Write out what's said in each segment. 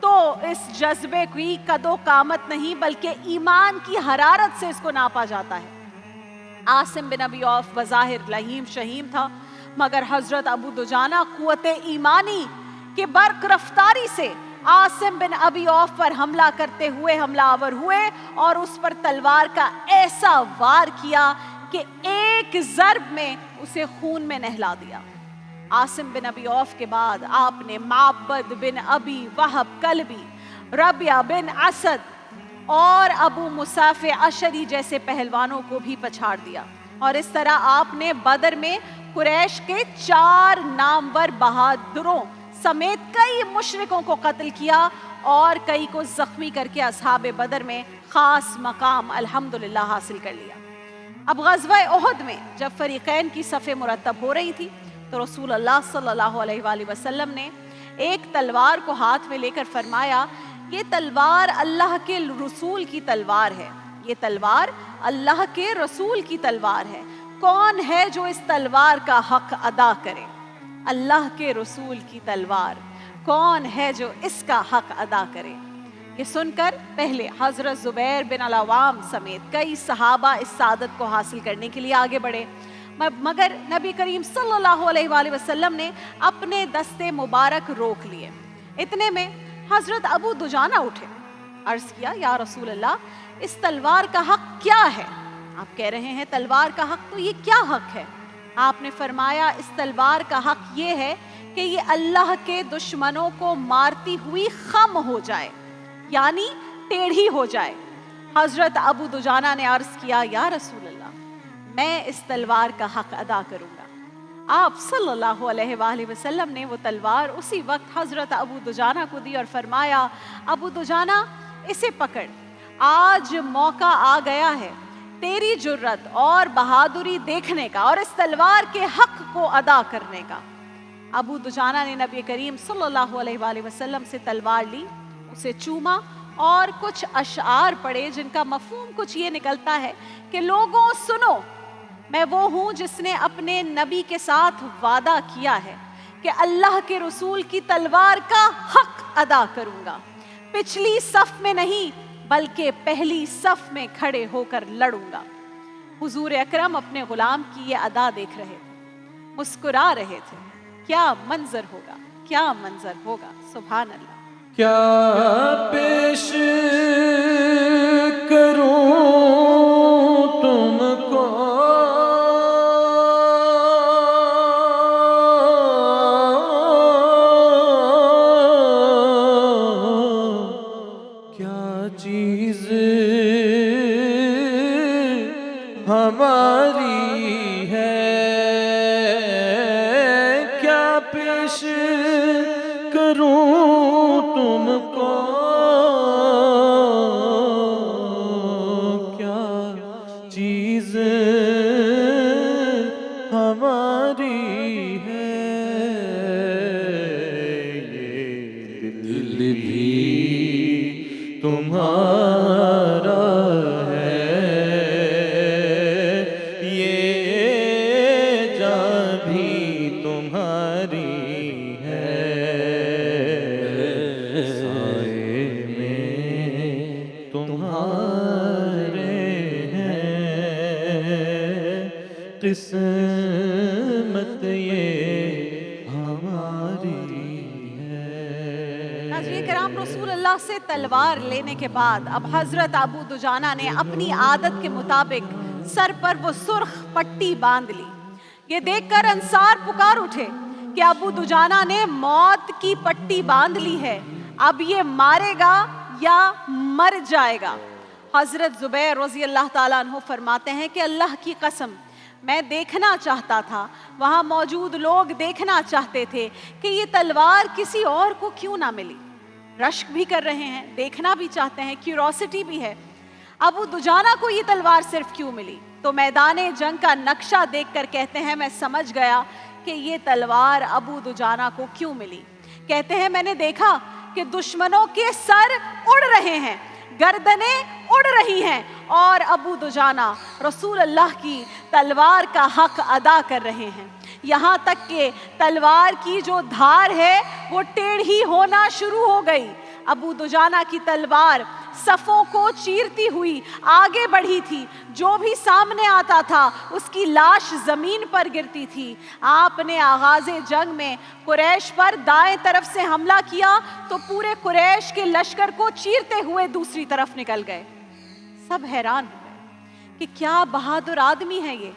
تو اس جذبے کی قدو قامت نہیں بلکہ ایمان کی حرارت سے اس کو ناپا جاتا ہے۔ عاصم بن ابی عوف بظاہر لہیم شہیم تھا، مگر حضرت ابو دجانہ قوت ایمانی کے برق رفتاری سے عاصم بن ابی عوف پر حملہ کرتے ہوئے حملہ آور ہوئے اور اس پر تلوار کا ایسا وار کیا کہ ایک ضرب میں اسے خون میں نہلا دیا۔ عاصم بن ابی عوف کے بعد آپ نے معبد بن ابی وہب کلبی، ربیہ بن اسد اور ابو مصعب اشری جیسے پہلوانوں کو بھی پچھاڑ دیا، اور اس طرح آپ نے بدر میں قریش کے 4 نامور بہادروں سمیت کئی مشرکوں کو قتل کیا اور کئی کو زخمی کر کے اصحاب بدر میں خاص مقام الحمدللہ حاصل کر لیا۔ اب غزوہ احد میں جب فریقین کی صفیں مرتب ہو رہی تھی تو رسول اللہ صلی اللہ علیہ وآلہ وسلم نے ایک تلوار کو ہاتھ میں لے کر فرمایا، یہ تلوار اللہ کے رسول کی تلوار ہے، یہ تلوار اللہ کے رسول کی تلوار ہے، کون ہے جو اس تلوار کا حق ادا کرے؟ اللہ کے رسول کی تلوار، کون ہے جو اس کا حق ادا کرے؟ یہ سن کر پہلے حضرت زبیر بن العوام سمیت کئی صحابہ اس سعادت کو حاصل کرنے کے لیے آگے بڑھے، مگر نبی کریم صلی اللہ علیہ وآلہ وسلم نے اپنے دستے مبارک روک لیے۔ اتنے میں حضرت ابو دجانہ اٹھے، عرض کیا، یا رسول اللہ، اس تلوار کا حق کیا ہے؟ آپ کہہ رہے ہیں تلوار کا حق، تو یہ کیا حق ہے؟ آپ نے فرمایا، اس تلوار کا حق یہ ہے کہ یہ اللہ کے دشمنوں کو مارتی ہوئی خم ہو جائے، یعنی ٹیڑھی ہو جائے۔ حضرت ابو دجانہ نے عرض کیا، یا رسول اللہ، میں اس تلوار کا حق ادا کروں گا۔ آپ صلی اللہ علیہ وآلہ وسلم نے وہ تلوار اسی وقت حضرت ابو دجانہ کو دی اور فرمایا، ابو دجانہ، اسے پکڑ، آج موقع آ گیا ہے تیری جرت اور بہادری دیکھنے کا اور اس تلوار کے حق کو ادا کرنے کا۔ ابو دجانہ نے نبی کریم صلی اللہ علیہ وآلہ وسلم سے تلوار لی، اسے چوما اور کچھ اشعار پڑھے جن کا مفہوم کچھ یہ نکلتا ہے کہ لوگوں سنو، میں وہ ہوں جس نے اپنے نبی کے ساتھ وعدہ کیا ہے کہ اللہ کے رسول کی تلوار کا حق ادا کروں گا، پچھلی صف میں نہیں بلکہ پہلی صف میں کھڑے ہو کر لڑوں گا۔ حضور اکرم اپنے غلام کی یہ ادا دیکھ رہے تھے، مسکرا رہے تھے، کیا منظر ہوگا، کیا منظر ہوگا، سبحان اللہ۔ کیا پیش کروں تم کو کیا چیز ہماری ہے، کیا پیش کروں تم کو، کیا چیز ہماری ہے، یہ دل بھی تمہارا ہے، یہ جان بھی تمہاری ہے، قسمت یہ ہماری ہے۔ ناظرین کرام، رسول اللہ سے تلوار لینے کے بعد اب حضرت ابو دجانہ نے اپنی عادت کے مطابق سر پر وہ سرخ پٹی باندھ لی۔ یہ دیکھ کر انصار پکار اٹھے کہ ابو دجانہ نے موت کی پٹی باندھ لی ہے، اب یہ مارے گا یا مر جائے گا۔ حضرت زبیر رضی اللہ تعالیٰ عنہ فرماتے ہیں کہ اللہ کی قسم، میں دیکھنا چاہتا تھا، وہاں موجود لوگ دیکھنا چاہتے تھے کہ یہ تلوار کسی اور کو کیوں نہ ملی۔ رشک بھی کر رہے ہیں، دیکھنا بھی چاہتے ہیں، کیوروسٹی بھی ہے، ابو دجانہ کو یہ تلوار صرف کیوں ملی؟ تو میدان جنگ کا نقشہ دیکھ کر کہتے ہیں میں سمجھ گیا کہ یہ تلوار ابو دجانہ کو کیوں ملی۔ کہتے ہیں میں نے دیکھا کہ دشمنوں کے سر اڑ رہے ہیں، گردنیں اڑ رہی ہیں، اور ابو دجانہ رسول اللہ کی تلوار کا حق ادا کر رہے ہیں، یہاں تک کہ تلوار کی جو دھار ہے وہ ٹیڑھی ہونا شروع ہو گئی۔ ابو دجانہ کی تلوار صفوں کو چیرتی ہوئی آگے بڑھی تھی، جو بھی سامنے آتا تھا اس کی لاش زمین پر گرتی تھی۔ آپ نے آغاز جنگ میں قریش پر دائیں طرف سے حملہ کیا تو پورے قریش کے لشکر کو چیرتے ہوئے دوسری طرف نکل گئے۔ سب حیران ہو گئے کہ کیا بہادر آدمی ہے یہ۔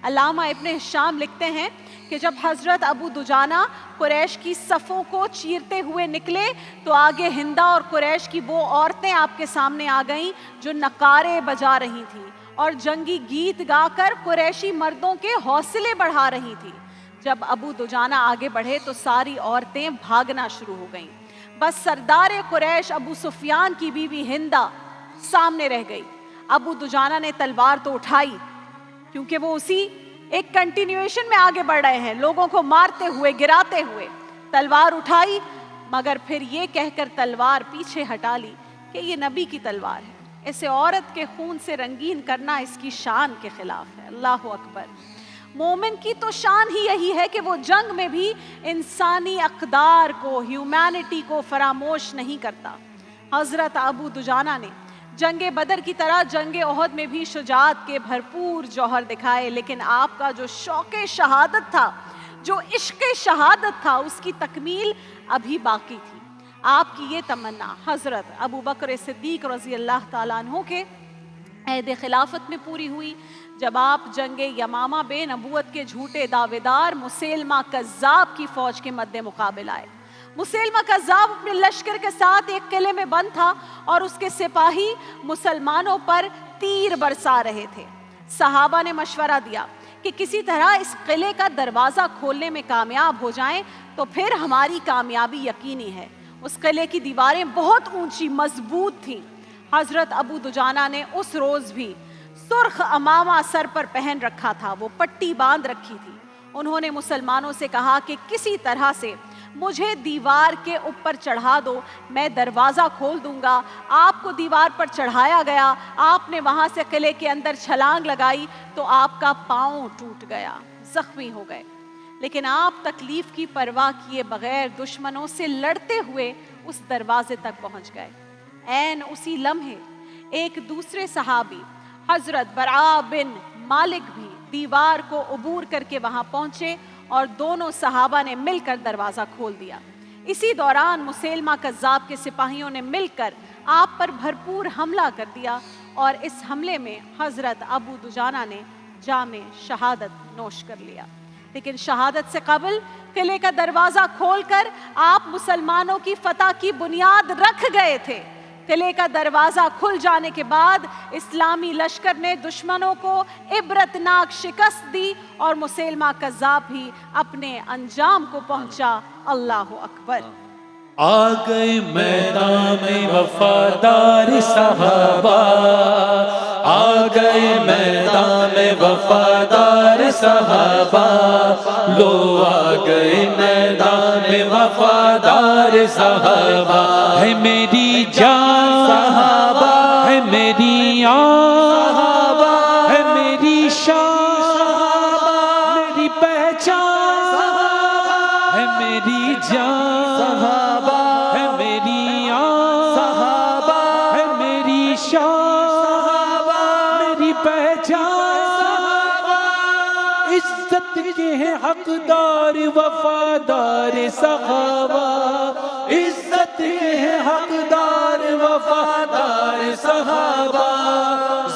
علامہ ابن ہشام لکھتے ہیں کہ جب حضرت ابو دجانہ قریش کی صفوں کو چیرتے ہوئے نکلے تو آگے ہندہ اور قریش کی وہ عورتیں آپ کے سامنے آ گئیں جو نقارے بجا رہی تھیں اور جنگی گیت گا کر قریشی مردوں کے حوصلے بڑھا رہی تھیں۔ جب ابو دجانہ آگے بڑھے تو ساری عورتیں بھاگنا شروع ہو گئیں، بس سردار قریش ابو سفیان کی بیوی ہندہ سامنے رہ گئی۔ ابو دجانہ نے تلوار تو اٹھائی کیونکہ وہ اسی ایک کنٹینیویشن میں آگے بڑھ رہے ہیں، لوگوں کو مارتے ہوئے گراتے ہوئے تلوار اٹھائی، مگر پھر یہ کہہ کر تلوار پیچھے ہٹا لی کہ یہ نبی کی تلوار ہے، اسے عورت کے خون سے رنگین کرنا اس کی شان کے خلاف ہے۔ اللہ اکبر۔ مومن کی تو شان ہی یہی ہے کہ وہ جنگ میں بھی انسانی اقدار کو، ہیومینٹی کو فراموش نہیں کرتا۔ حضرت ابو دجانہ نے جنگ بدر کی طرح جنگ احد میں بھی شجاعت کے بھرپور جوہر دکھائے، لیکن آپ کا جو شوق شہادت تھا، جو عشق شہادت تھا، اس کی تکمیل ابھی باقی تھی۔ آپ کی یہ تمنا حضرت ابو بکر صدیق رضی اللہ تعالیٰ عنہ کے عہد خلافت میں پوری ہوئی، جب آپ جنگ یمامہ بے نبوت کے جھوٹے دعویدار مسیلمہ کذاب کی فوج کے مد مقابل آئے۔ مسیلمہ کذاب اپنے لشکر کے ساتھ ایک قلعے میں بند تھا اور اس کے سپاہی مسلمانوں پر تیر برسا رہے تھے۔ صحابہ نے مشورہ دیا کہ کسی طرح اس قلعے کا دروازہ کھولنے میں کامیاب ہو جائیں تو پھر ہماری کامیابی یقینی ہے۔ اس قلعے کی دیواریں بہت اونچی مضبوط تھیں۔ حضرت ابو دجانہ نے اس روز بھی سرخ امامہ سر پر پہن رکھا تھا، وہ پٹی باندھ رکھی تھی۔ انہوں نے مسلمانوں سے کہا کہ کسی طرح سے مجھے دیوار کے اوپر چڑھا دو، میں دروازہ کھول دوں گا۔ آپ کو دیوار پر چڑھایا گیا، آپ نے وہاں سے قلعے کے اندر چھلانگ لگائی تو آپ کا پاؤں ٹوٹ گیا، زخمی ہو گئے، لیکن آپ تکلیف کی پرواہ کیے بغیر دشمنوں سے لڑتے ہوئے اس دروازے تک پہنچ گئے۔ عین اسی لمحے ایک دوسرے صحابی حضرت براء بن مالک بھی دیوار کو عبور کر کے وہاں پہنچے اور دونوں صحابہ نے مل کر دروازہ کھول دیا۔ اسی دوران مسیلمہ کذاب کے سپاہیوں نے مل کر آپ پر بھرپور حملہ کر دیا اور اس حملے میں حضرت ابو دجانہ نے جام شہادت نوش کر لیا۔ لیکن شہادت سے قبل قلعے کا دروازہ کھول کر آپ مسلمانوں کی فتح کی بنیاد رکھ گئے تھے۔ قلعے کا دروازہ کھل جانے کے بعد اسلامی لشکر نے دشمنوں کو عبرتناک شکست دی اور مسیلمہ کذاب بھی اپنے انجام کو پہنچا۔ اللہ اکبر۔ آ گئے میدان میں وفادار صحابہ، آ گئے میدان میں وفادار صحابہ، لو آ گئے میدان میں وفادار صحابہ، ہے میری جان صحابہ، ہے میری آن صحابہ، ہے میری شان صحابہ، میری پہچان صحابہ، ہے میری جان صحابہ، ہے میری آن صحابہ، ہے میری شان صحابہ، میری پہچان صحابہ، عزت کے ہیں حقدار وفادار صحابہ، عزت کے ہیں حقدار وفادار صحابہ،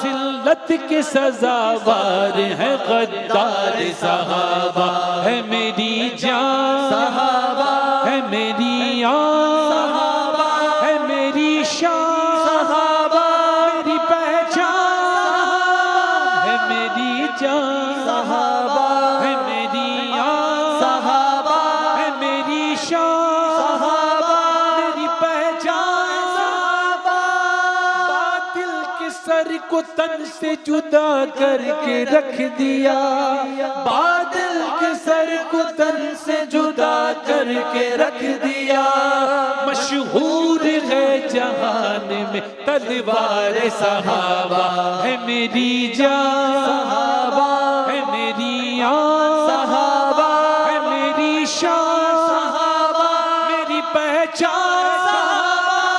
ذلت کے سزاوار ہے غدار صحابہ، ہے میری جان صحابہ، ہے میری آن صحابہ، ہے میری شان صحابہ، میری پہچان صحابہ، ہے میری جان صحابہ، ہے میری آن صحابہ، ہے میری شان صحابہ، میری پہچان صحابہ، باطل کے سر کو تن سے جدا کر کے رکھ دیا، باطل کے سر کو تن سے جدا کر کے رکھ دیا، مشہور ہے جہان میں تلوار صحابہ، ہے میری جان صحابہ، ہے میری آن صحابہ، ہے میری شان صحابہ، میری پہچان صحابہ،